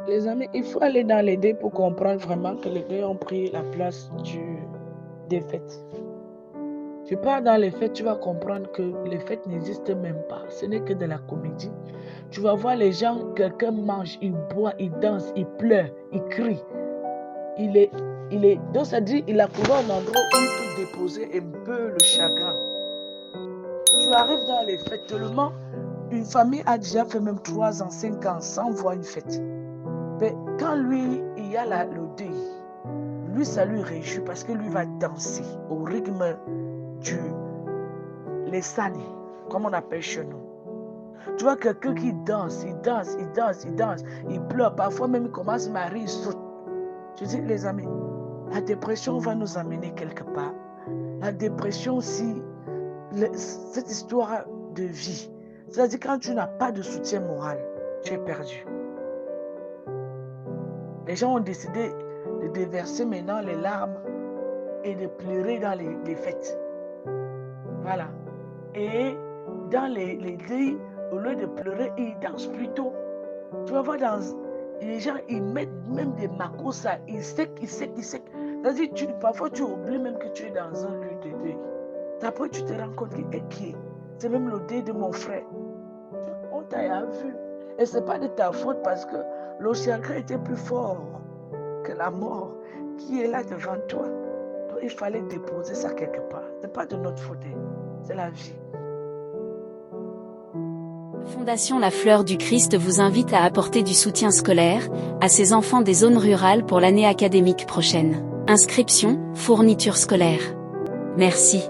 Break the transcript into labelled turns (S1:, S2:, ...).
S1: Les amis, il faut aller dans les deuils pour comprendre vraiment que les deuils ont pris la place des fêtes. Tu pars dans les fêtes, tu vas comprendre que les fêtes n'existent même pas. Ce n'est que de la comédie. Tu vas voir les gens, quelqu'un mange, il boit, il danse, il pleure, il crie. Donc ça dit, il a trouvé un endroit où il peut déposer un peu le chagrin. Tu arrives dans les fêtes tellement, une famille a déjà fait même 3 ans, 5 ans sans voir une fête. Mais quand lui, il y a le deuil, lui, ça lui réjouit parce que lui va danser au rythme les sani, comme on appelle chez nous. Tu vois quelqu'un qui danse, il danse, il danse, il danse, il pleure, parfois même il commence à rire, il saute. Je dis, les amis, la dépression va nous amener quelque part. La dépression, si cette histoire de vie, c'est-à-dire quand tu n'as pas de soutien moral, tu es perdu. Les gens ont décidé de déverser maintenant les larmes et de pleurer dans les fêtes. Voilà. Et dans les deuils, au lieu de pleurer, ils dansent plutôt. Tu vas voir les gens, ils mettent même des makossa, ils sèquent. C'est-à-dire, parfois tu oublies même que tu es dans un lieu de deuil. Après, tu te rends compte que c'est même le deuil de mon frère. On t'a vu. Et ce n'est pas de ta faute parce que le chagrin était plus fort que la mort qui est là devant toi. Donc, il fallait déposer ça quelque part. Ce n'est pas de notre faute, c'est la vie.
S2: Fondation La Fleur du Christ vous invite à apporter du soutien scolaire à ces enfants des zones rurales pour l'année académique prochaine. Inscription, fourniture scolaire. Merci.